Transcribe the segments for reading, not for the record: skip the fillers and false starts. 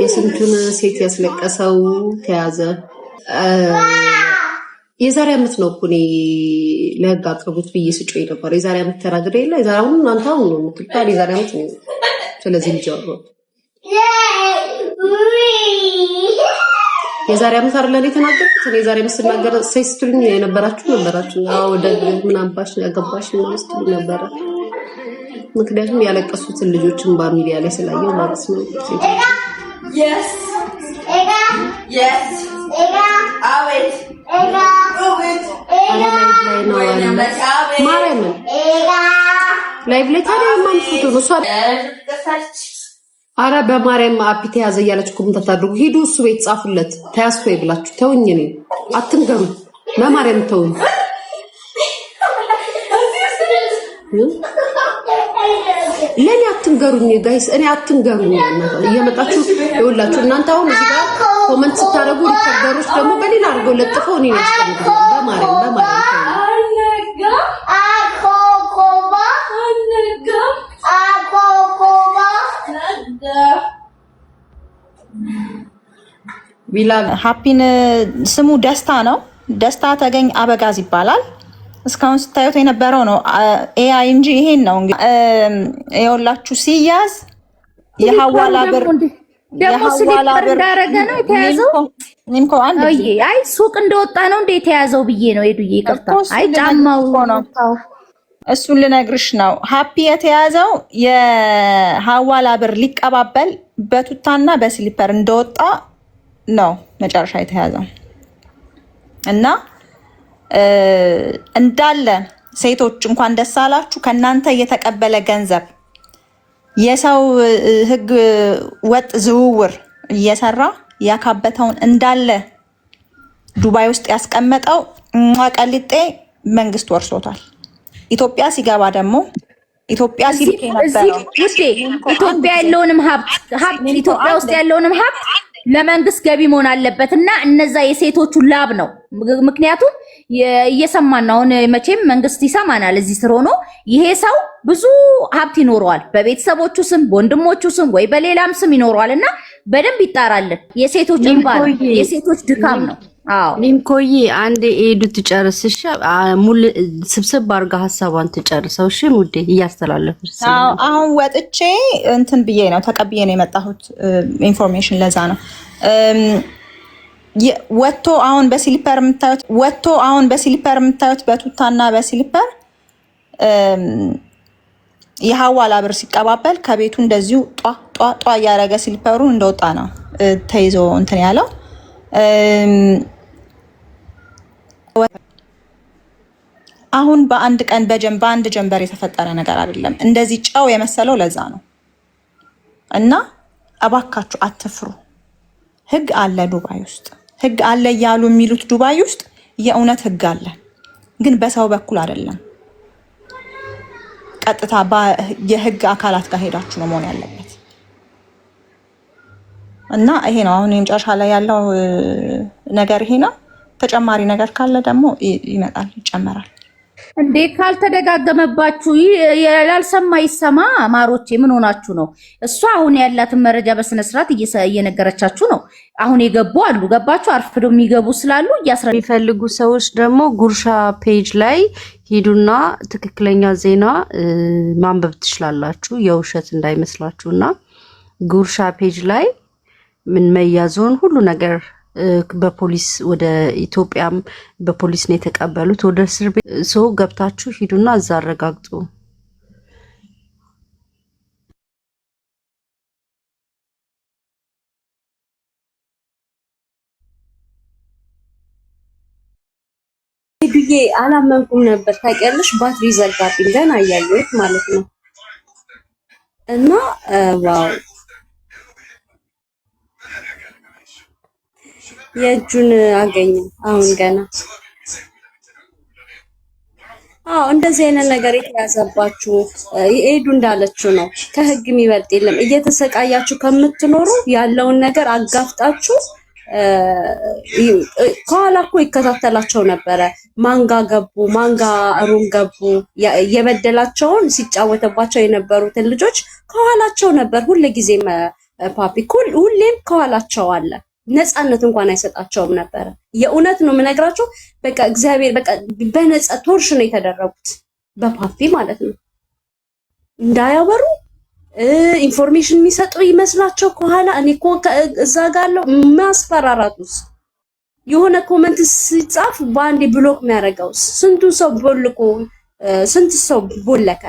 የስንቱን ሴት ያስለቀሰው ተያዘ። የዛሬ አመት ነው እኮ እኔ ለህግ አቅርቡት ብዬ ስጮህ ነበር። የዛሬ አመት ተናግሬ የለ የዛሬ አሁን እናንተ አሁን ነው የምትባል የዛሬ አመት ነው። ስለዚህ ልጅ አወራሁ የዛሬ አመት አይደል እኔ ተናገርኩት። እኔ የዛሬ አመት ስናገር ሴስትሉኝ የነበራችሁ አዎ ወደ ምን አባሽ ያገባሽ ነው ስትሉ ነበር። ምክንያቱም ያለቀሱትን ልጆችን በሚዲያ ላይ ስላየው ማለት ነው። Yes. Yes. አቤት ማርያምን ላይቭ ላይ ታዲያ ማን ፎቶ ነው? አረ በማርያም አፒቴ ያዘ እያለች ኮሜንት አታድርጉ። ሂዱ እሱ ቤት ጻፉለት ተያዝቶ ይብላችሁ። ተውኝ፣ እኔ አትንገሩ። በማርያም ተውኝ። ለኔ አትንገሩኝ ጋይስ፣ እኔ አትንገሩኝ። እየመጣችሁ ይኸውላችሁ እናንተ አሁን እዚህ ጋር ኮሜንት ስታደርጉ ሪከርደሮች ደግሞ በሌላ አድርገው ለጥፈው እኔ ያስቀምጣሉ። በማርያም ቢላ ሃፒን ስሙ ደስታ ነው። ደስታ ተገኝ አበጋዝ ይባላል። እስካሁን ስታዩት የነበረው ነው ኤአይ እንጂ ይሄን ነው እንግዲህ የወላችሁ ሲያዝ የሐዋላ ብር ደግሞ ስሊፐር እንዳረገ ነው የተያዘው። አይ ሱቅ እንደወጣ ነው እንደ የተያዘው ብዬ ነው ሄዱዬ። ይቅርታ አይ ጫማው ነው እሱን ልነግርሽ ነው። ሃፒ የተያዘው የሐዋላ ብር ሊቀባበል በቱታና በስሊፐር እንደወጣ ነው መጨረሻ የተያዘው እና እንዳለ ሴቶች እንኳን ደስ አላችሁ። ከናንተ የተቀበለ ገንዘብ የሰው ህግ ወጥ ዝውውር እየሰራ ያካበተውን እንዳለ ዱባይ ውስጥ ያስቀመጠው ቀሊጤ መንግስት ወርሶታል። ኢትዮጵያ ሲገባ ደግሞ ኢትዮጵያ ሲልክ የነበረው ኢትዮጵያ ያለውንም ሀብት ኢትዮጵያ ውስጥ ያለውንም ሀብት ለመንግስት ገቢ መሆን አለበት እና እነዛ የሴቶቹ ላብ ነው። ምክንያቱም እየሰማን ነው። መቼም መንግስት ይሰማናል እዚህ ስር ሆኖ ይሄ ሰው ብዙ ሀብት ይኖረዋል፣ በቤተሰቦቹ ስም፣ በወንድሞቹ ስም ወይ በሌላም ስም ይኖረዋል እና በደንብ ይጣራልን። የሴቶች እንባ የሴቶች ድካም ነው። አዎ ሊንኮዬ አንድ ኤዱ ትጨርስሽ ሙሉ ስብስብ አድርጋ ሀሳቧን ትጨርሰው። እሺ ሙዴ እያስተላለፈች አሁን ወጥቼ እንትን ብዬ ነው ተቀብዬ ነው የመጣሁት ኢንፎርሜሽን። ለዛ ነው ወጥቶ አሁን በስሊፐር የምታዩት በቱታና በስሊፐር የሐዋላ ብር ሲቀባበል ከቤቱ እንደዚሁ ጧ እያደረገ ስሊፐሩን እንደወጣ ነው ተይዞ እንትን ያለው። አሁን በአንድ ቀን በአንድ ጀንበር የተፈጠረ ነገር አይደለም። እንደዚህ ጨው የመሰለው ለዛ ነው። እና እባካችሁ አትፍሩ። ህግ አለ ዱባይ ውስጥ፣ ህግ አለ እያሉ የሚሉት ዱባይ ውስጥ የእውነት ህግ አለ፣ ግን በሰው በኩል አይደለም። ቀጥታ የህግ አካላት ጋር ሄዳችሁ ነው መሆን ያለበት። እና ይሄ ነው አሁን የመጨረሻ ላይ ያለው ነገር ይሄ ነው። ተጨማሪ ነገር ካለ ደግሞ ይመጣል፣ ይጨመራል። እንዴ ካልተደጋገመባችሁ ያላልሰማ ይሰማ። ማሮቼ ምን ሆናችሁ ነው? እሷ አሁን ያላትን መረጃ በስነ ስርዓት እየነገረቻችሁ ነው። አሁን የገቡ አሉ፣ ገባችሁ? አርፍዶ የሚገቡ ስላሉ የሚፈልጉ ሰዎች ደግሞ ጉርሻ ፔጅ ላይ ሂዱና ትክክለኛ ዜና ማንበብ ትችላላችሁ፣ የውሸት እንዳይመስላችሁና ጉርሻ ፔጅ ላይ ምን መያዙን ሁሉ ነገር በፖሊስ ወደ ኢትዮጵያም በፖሊስ ነው የተቀበሉት። ወደ እስር ቤት ሰው ገብታችሁ ሂዱና እዛ አረጋግጡ። ሄዱዬ አላመንኩም ነበር ታውቂያለሽ። ባትሪ ዘጋብኝ ገና እያየሁት ማለት ነው። እና ዋው የእጁን አገኘ አሁን ገና። እንደዚህ አይነት ነገር የተያዘባችሁ ሄዱ እንዳለችው ነው። ከህግ የሚበልጥ የለም። እየተሰቃያችሁ ከምትኖሩ ያለውን ነገር አጋፍጣችሁ ከኋላ እኮ ይከታተላቸው ነበረ። ማንጋ ገቡ፣ ማንጋ ሩም ገቡ። የበደላቸውን ሲጫወተባቸው የነበሩትን ልጆች ከኋላቸው ነበር ሁልጊዜም ፓፒ ሁሌም ከኋላቸው አለ። ነፃነት እንኳን አይሰጣቸውም ነበረ። የእውነት ነው የምነግራቸው። በቃ እግዚአብሔር በቃ በነፃ ቶርሽ ነው የተደረጉት በፓፒ ማለት ነው። እንዳያወሩ ኢንፎርሜሽን የሚሰጡ ይመስላቸው ከኋላ እኔ እኮ እዛ ጋር አለው ማስፈራራቱስ የሆነ ኮመንት ሲጻፍ በአንዴ ብሎክ የሚያደርገውስ ስንቱ ሰው ቦልኮ ስንት ሰው ቦለከ።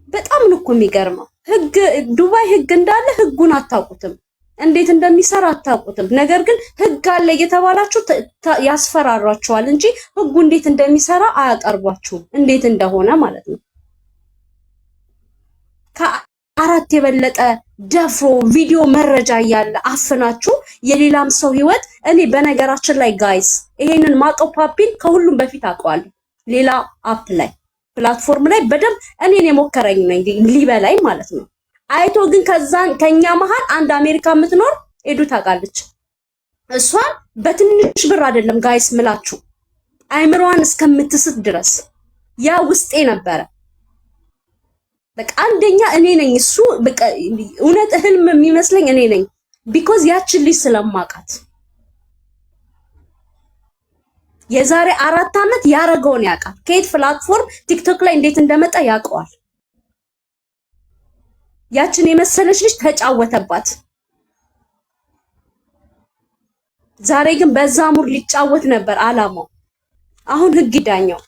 በጣም ነው እኮ የሚገርመው። ህግ ዱባይ ህግ እንዳለ ህጉን አታውቁትም፣ እንዴት እንደሚሰራ አታውቁትም። ነገር ግን ህግ አለ እየተባላችሁ ያስፈራሯቸዋል እንጂ ህጉ እንዴት እንደሚሰራ አያቀርቧችሁም፣ እንዴት እንደሆነ ማለት ነው። ከአራት የበለጠ ደፍሮ ቪዲዮ መረጃ እያለ አፍናችሁ የሌላም ሰው ህይወት። እኔ በነገራችን ላይ ጋይስ ይሄንን ማቀው ፓፒን ከሁሉም በፊት አውቀዋለሁ። ሌላ አፕ ላይ ፕላትፎርም ላይ በደንብ እኔን የሞከረኝ ነው ሊበላይ ማለት ነው። አይቶ ግን ከኛ መሃል አንድ አሜሪካ የምትኖር ኤዱ ታውቃለች። እሷን በትንሽ ብር አይደለም ጋይስ ምላችሁ አይምሯን እስከምትስት ድረስ ያ ውስጤ ነበረ። በቃ አንደኛ እኔ ነኝ እሱ በቃ እውነት ህልም የሚመስለኝ እኔ ነኝ። ቢኮዝ ያችን ልጅ ስለማውቃት የዛሬ 4 ዓመት ያረገውን ያውቃል። ከየት ፕላትፎርም ቲክቶክ ላይ እንዴት እንደመጣ ያውቀዋል። ያችን የመሰለች ልጅ ተጫወተባት። ዛሬ ግን በዛ ሙር ሊጫወት ነበር አላማው። አሁን ህግ ይዳኘው።